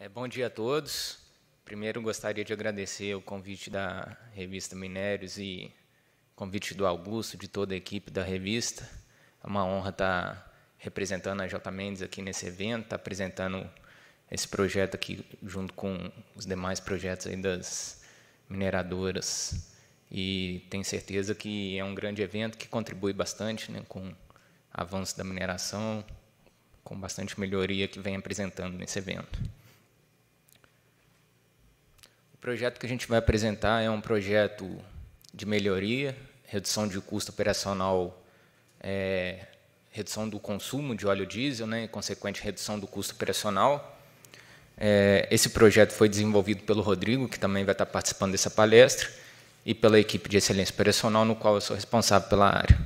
Bom dia a todos. Primeiro, gostaria de agradecer o convite da revista Minérios e o convite do Augusto, de toda a equipe da revista. É uma honra estar representando a J. Mendes aqui nesse evento, estar apresentando esse projeto aqui junto com os demais projetos aí das mineradoras. E tenho certeza que é um grande evento que contribui bastante, né, com o avanço da mineração, com bastante melhoria que vem apresentando nesse evento. O projeto que a gente vai apresentar é um projeto de melhoria, redução de custo operacional, redução do consumo de óleo diesel, né, e consequente redução do custo operacional. Esse projeto foi desenvolvido pelo Rodrigo, que também vai estar participando dessa palestra, e pela equipe de excelência operacional, no qual eu sou responsável pela área.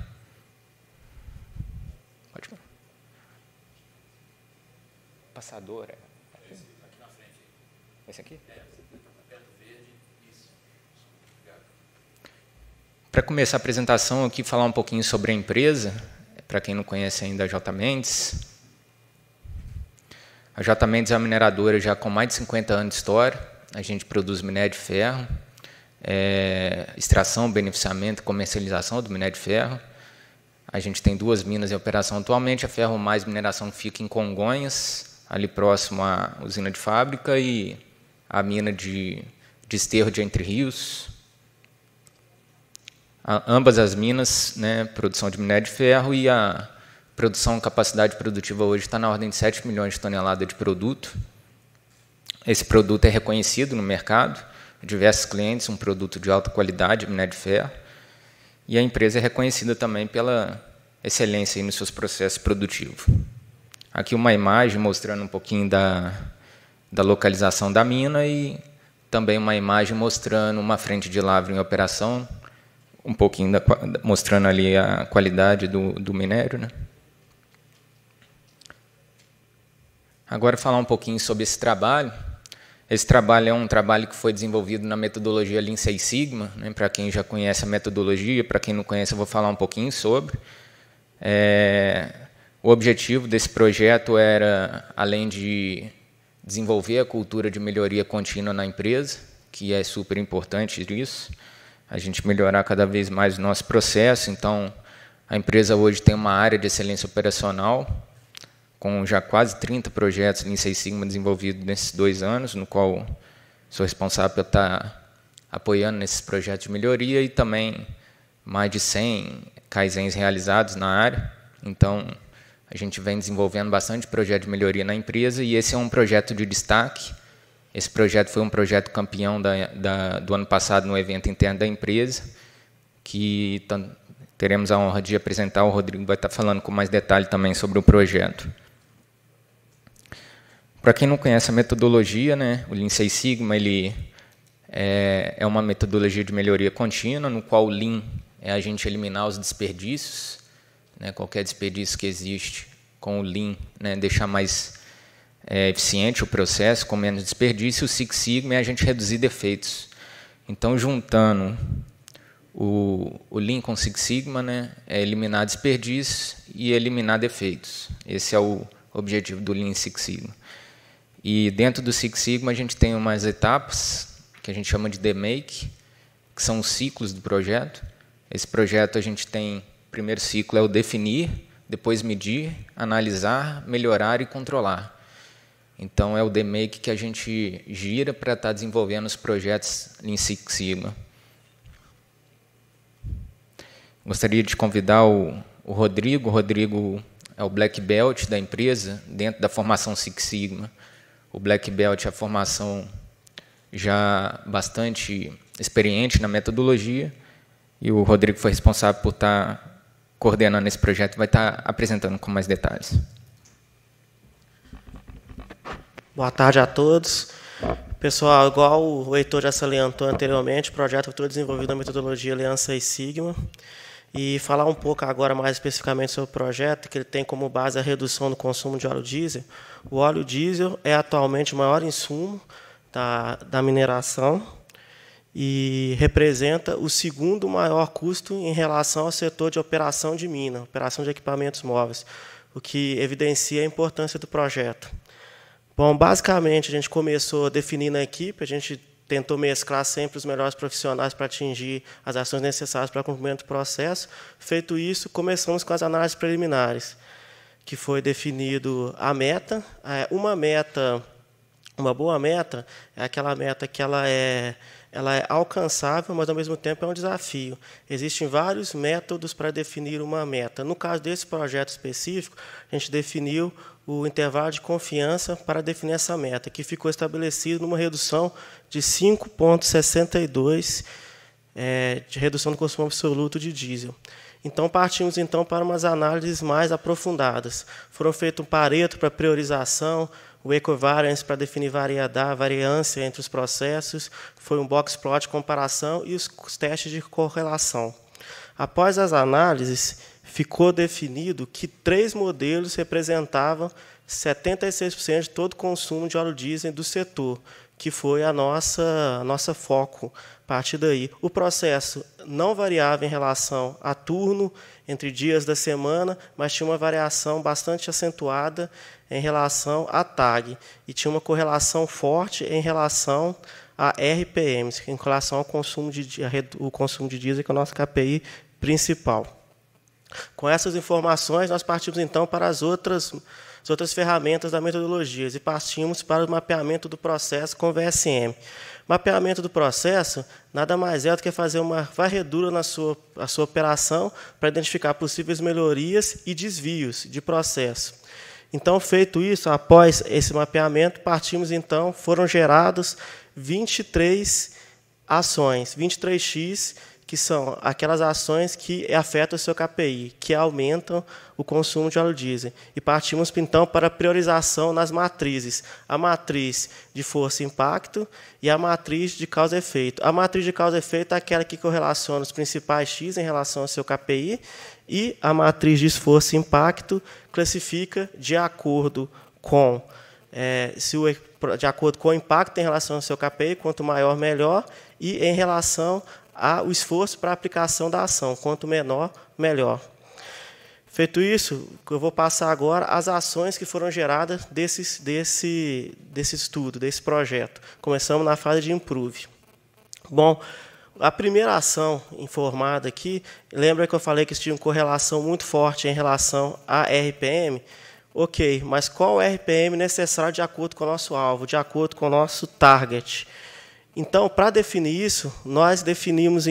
Pode ir. Passador, Esse aqui na frente. Esse aqui? Perto verde, isso. Obrigado. Para começar a apresentação aqui, falar um pouquinho sobre a empresa, para quem não conhece ainda a J. Mendes. A J. Mendes é uma mineradora já com mais de 50 anos de história. A gente produz minério de ferro, extração, beneficiamento e comercialização do minério de ferro. A gente tem 2 minas em operação atualmente. A Ferro Mais Mineração fica em Congonhas, ali próximo à usina de fábrica, e a mina de Desterro de Entre Rios. Ambas as minas, né, produção de minério de ferro, e a produção, capacidade produtiva hoje está na ordem de 7 milhões de toneladas de produto. Esse produto é reconhecido no mercado, diversos clientes, um produto de alta qualidade, minério de ferro, e a empresa é reconhecida também pela excelência nos seus processos produtivos. Aqui uma imagem mostrando um pouquinho da localização da mina e também uma imagem mostrando uma frente de lavra em operação, um pouquinho mostrando ali a qualidade do minério, né? Agora falar um pouquinho sobre esse trabalho. Esse trabalho é um trabalho que foi desenvolvido na metodologia Lean Six Sigma, né? Para quem já conhece a metodologia, para quem não conhece eu vou falar um pouquinho sobre. O objetivo desse projeto era, além de desenvolver a cultura de melhoria contínua na empresa, que é super importante isso, a gente melhorar cada vez mais o nosso processo. Então, a empresa hoje tem uma área de excelência operacional, com já quase 30 projetos Lean Six Sigma desenvolvidos nesses 2 anos, no qual sou responsável por estar apoiando nesses projetos de melhoria, e também mais de 100 kaizens realizados na área. Então, a gente vem desenvolvendo bastante projeto de melhoria na empresa, e esse é um projeto de destaque. Esse projeto foi um projeto campeão do ano passado no evento interno da empresa, que teremos a honra de apresentar. O Rodrigo vai estar falando com mais detalhe também sobre o projeto. Para quem não conhece a metodologia, né, o Lean Six Sigma ele é uma metodologia de melhoria contínua, no qual o Lean é a gente eliminar os desperdícios, né, qualquer desperdício que existe com o Lean, né, deixar mais eficiente o processo, com menos desperdício. O Six Sigma é a gente reduzir defeitos. Então, juntando o Lean com o Six Sigma, né, é eliminar desperdícios e eliminar defeitos. Esse é o objetivo do Lean Six Sigma. E dentro do Six Sigma a gente tem umas etapas que a gente chama de DMake, que são os ciclos do projeto. Esse projeto a gente tem, o primeiro ciclo é o definir, depois medir, analisar, melhorar e controlar. Então, é o DMake que a gente gira para estar desenvolvendo os projetos em Six Sigma. Gostaria de convidar o Rodrigo. O Rodrigo é o Black Belt da empresa, dentro da formação Six Sigma. O Black Belt é a formação já bastante experiente na metodologia, e o Rodrigo foi responsável por estar coordenando esse projeto e vai estar apresentando com mais detalhes. Boa tarde a todos. Pessoal, igual o Heitor já salientou anteriormente, o projeto foi desenvolvido na metodologia Lean Six Sigma. E falar um pouco agora mais especificamente sobre o projeto, que ele tem como base a redução do consumo de óleo diesel. O óleo diesel é atualmente o maior insumo da mineração e representa o segundo maior custo em relação ao setor de operação de mina, operação de equipamentos móveis, o que evidencia a importância do projeto. Bom, basicamente, a gente começou definindo a equipe, a gente tentou mesclar sempre os melhores profissionais para atingir as ações necessárias para o cumprimento do processo. Feito isso, começamos com as análises preliminares, que foi definido a meta. Uma boa meta é aquela meta que ela é alcançável, mas, ao mesmo tempo, é um desafio. Existem vários métodos para definir uma meta. No caso desse projeto específico, a gente definiu o intervalo de confiança para definir essa meta, que ficou estabelecido numa redução de 5,62 de redução do consumo absoluto de diesel. Então, partimos para umas análises mais aprofundadas. Foram feitos um Pareto para priorização, o Equivariance para definir variância entre os processos, foi um box plot de comparação e os testes de correlação. Após as análises, ficou definido que 3 modelos representavam 76% de todo o consumo de óleo diesel do setor, que foi a nossa foco. A partir daí, o processo não variava em relação a turno, entre dias da semana, mas tinha uma variação bastante acentuada em relação à TAG, e tinha uma correlação forte em relação a RPMs, em relação ao consumo de diesel, que é o nosso KPI principal. Com essas informações, nós partimos, então, para as outras ferramentas da metodologia e partimos para o mapeamento do processo com VSM. Mapeamento do processo nada mais é do que fazer uma varredura na sua operação para identificar possíveis melhorias e desvios de processo. Então, feito isso, após esse mapeamento, foram geradas 23 ações, 23X, que são aquelas ações que afetam o seu KPI, que aumentam o consumo de óleo diesel. E partimos, então, para a priorização nas matrizes. A matriz de força e impacto e a matriz de causa e efeito. A matriz de causa e efeito é aquela que correlaciona os principais X em relação ao seu KPI, e a matriz de esforço e impacto classifica de acordo com o impacto em relação ao seu KPI, quanto maior, melhor, e em relação ao esforço para a aplicação da ação, quanto menor, melhor. Feito isso, eu vou passar agora as ações que foram geradas desse estudo, desse projeto. Começamos na fase de Improve. Bom, a primeira ação informada aqui, lembra que eu falei que tinha uma correlação muito forte em relação à RPM? Ok, mas qual é o RPM necessário de acordo com o nosso alvo, de acordo com o nosso target? Então, para definir isso, nós definimos,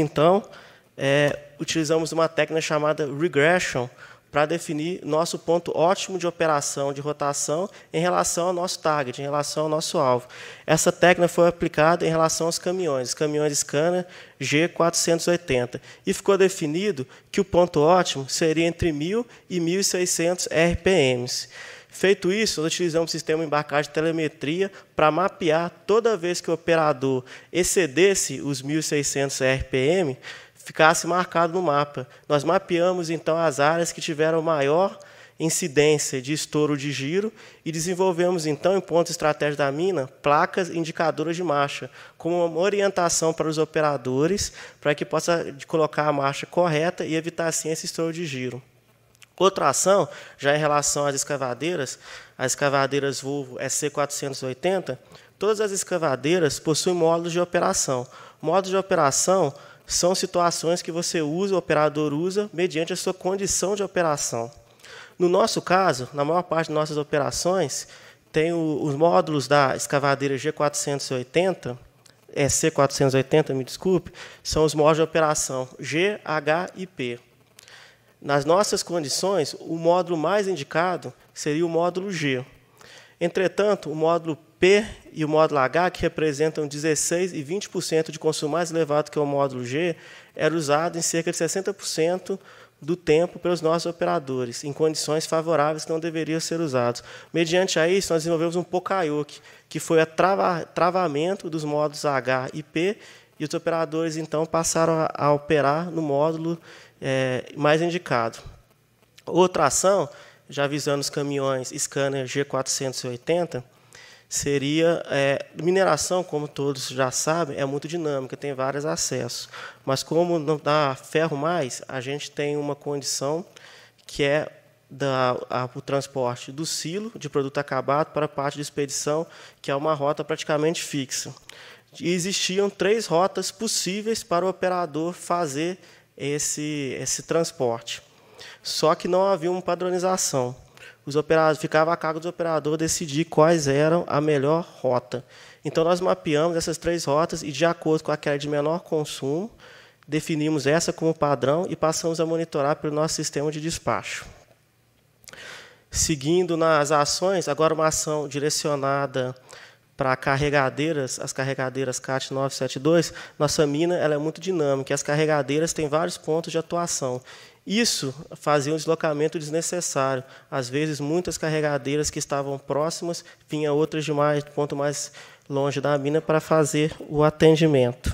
utilizamos uma técnica chamada regression para definir nosso ponto ótimo de operação, de rotação, em relação ao nosso target, em relação ao nosso alvo. Essa técnica foi aplicada em relação aos caminhões Scania G480, e ficou definido que o ponto ótimo seria entre 1.000 e 1.600 RPMs. Feito isso, nós utilizamos um sistema de embarcagem de telemetria para mapear toda vez que o operador excedesse os 1.600 RPM, ficasse marcado no mapa. Nós mapeamos, então, as áreas que tiveram maior incidência de estouro de giro e desenvolvemos, então, em pontos estratégicos da mina, placas indicadoras de marcha, como uma orientação para os operadores, para que possa colocar a marcha correta e evitar, assim, esse estouro de giro. Outra ação, já em relação às escavadeiras, as escavadeiras Volvo SC480, todas as escavadeiras possuem módulos de operação. Módulos de operação são situações que você usa, o operador usa, mediante a sua condição de operação. No nosso caso, na maior parte das nossas operações, tem os módulos da escavadeira G480, C480, me desculpe, são os módulos de operação G, H e P. Nas nossas condições, o módulo mais indicado seria o módulo G. Entretanto, o módulo P e o módulo H, que representam 16% e 20% de consumo mais elevado que o módulo G, era usado em cerca de 60% do tempo pelos nossos operadores, em condições favoráveis que não deveriam ser usados. Mediante a isso, nós desenvolvemos um Pokayoke, que foi o travamento dos módulos H e P, e os operadores, então, passaram a operar no módulo mais indicado. Outra ação, já visando os caminhões Scania G480, seria mineração, como todos já sabem, é muito dinâmica, tem vários acessos. Mas como não dá ferro mais, a gente tem uma condição que é o transporte do silo de produto acabado para a parte de expedição, que é uma rota praticamente fixa. E existiam 3 rotas possíveis para o operador fazer esse transporte. Só que não havia uma padronização. Ficava a cargo do operador decidir quais eram a melhor rota. Então, nós mapeamos essas 3 rotas e, de acordo com aquela de menor consumo, definimos essa como padrão e passamos a monitorar pelo nosso sistema de despacho. Seguindo nas ações, agora uma ação direcionada para carregadeiras, as carregadeiras CAT 972, nossa mina ela é muito dinâmica, e as carregadeiras têm vários pontos de atuação. Isso fazia um deslocamento desnecessário. Às vezes, muitas carregadeiras que estavam próximas, vinha outras de ponto mais longe da mina para fazer o atendimento.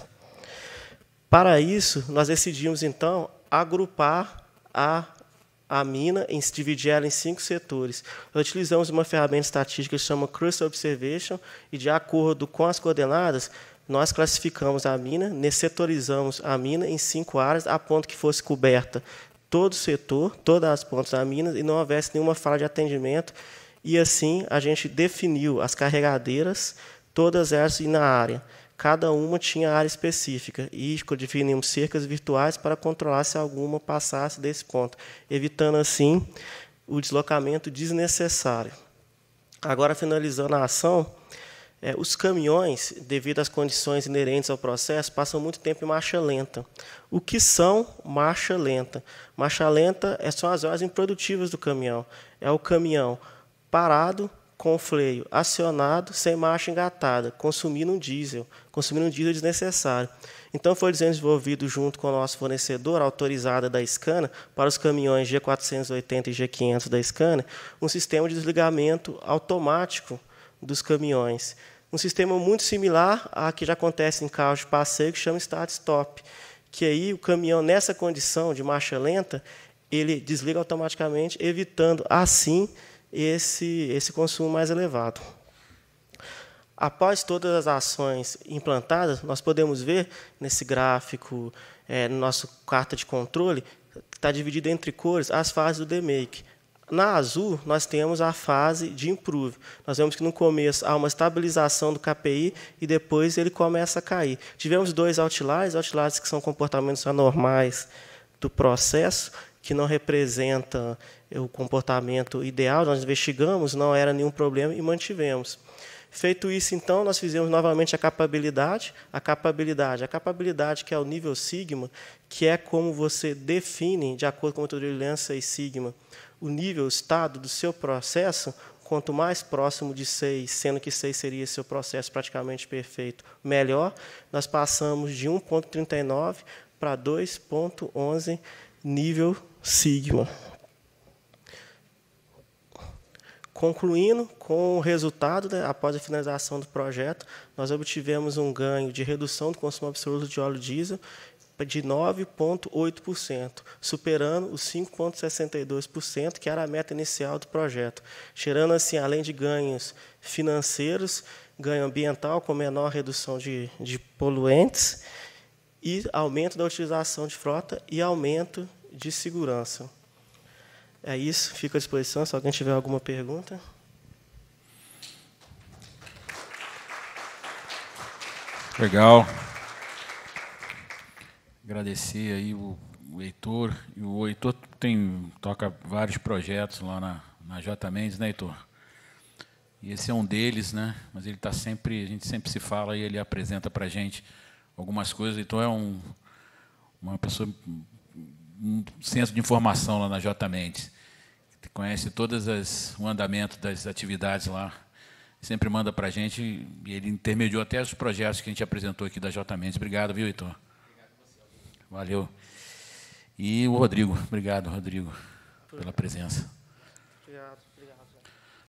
Para isso, nós decidimos, então, agrupar a mina, dividir ela em 5 setores. Nós utilizamos uma ferramenta estatística que se chama Cluster Observation, e, de acordo com as coordenadas, nós classificamos a mina, setorizamos a mina em 5 áreas, a ponto que fosse coberta todo o setor, todas as pontas da mina, e não houvesse nenhuma falha de atendimento. E, assim, a gente definiu as carregadeiras, todas elas na área. Cada uma tinha área específica, e definimos cercas virtuais para controlar se alguma passasse desse ponto, evitando, assim, o deslocamento desnecessário. Agora, finalizando a ação, os caminhões, devido às condições inerentes ao processo, passam muito tempo em marcha lenta. O que são marcha lenta? Marcha lenta são as horas improdutivas do caminhão. É o caminhão parado, com o freio acionado, sem marcha engatada, consumindo um diesel desnecessário. Então, foi desenvolvido, junto com o nosso fornecedor, autorizada da Scania, para os caminhões G480 e G500 da Scania, um sistema de desligamento automático dos caminhões. Um sistema muito similar a que já acontece em carros de passeio, que chama start-stop, que aí o caminhão, nessa condição de marcha lenta, ele desliga automaticamente, evitando, assim, esse consumo mais elevado. Após todas as ações implantadas, nós podemos ver, nesse gráfico, no nosso carta de controle, está dividido entre cores as fases do demake. Na azul, nós temos a fase de improve. Nós vemos que, no começo, há uma estabilização do KPI e, depois, ele começa a cair. Tivemos 2 outliers que são comportamentos anormais do processo, que não representam o comportamento ideal. Nós investigamos, não era nenhum problema e mantivemos. Feito isso, então, nós fizemos novamente a capabilidade, que é o nível sigma, que é como você define, de acordo com a metodologia Lean 6 Sigma, o nível, o estado do seu processo. Quanto mais próximo de 6, sendo que 6 seria seu processo praticamente perfeito, melhor. Nós passamos de 1,39 para 2,11 nível sigma. Concluindo com o resultado, após a finalização do projeto, nós obtivemos um ganho de redução do consumo absoluto de óleo diesel de 9,8%, superando os 5,62%, que era a meta inicial do projeto, gerando, assim, além de ganhos financeiros, ganho ambiental, com menor redução de poluentes, e aumento da utilização de frota e aumento de segurança. É isso, fico à disposição, se alguém tiver alguma pergunta. Legal. Agradecer aí o Heitor. E o Heitor toca vários projetos lá na J. Mendes, né, Heitor? E esse é um deles, né? Mas ele está sempre, a gente sempre se fala e ele apresenta para a gente algumas coisas. Então, é uma pessoa, um centro de informação lá na J. Mendes, que conhece todas o andamento das atividades lá. Sempre manda para a gente, e ele intermediou até os projetos que a gente apresentou aqui da J. Mendes. Obrigado, viu, Heitor? Valeu. E o Rodrigo. Obrigado, Rodrigo, pela presença. Obrigado.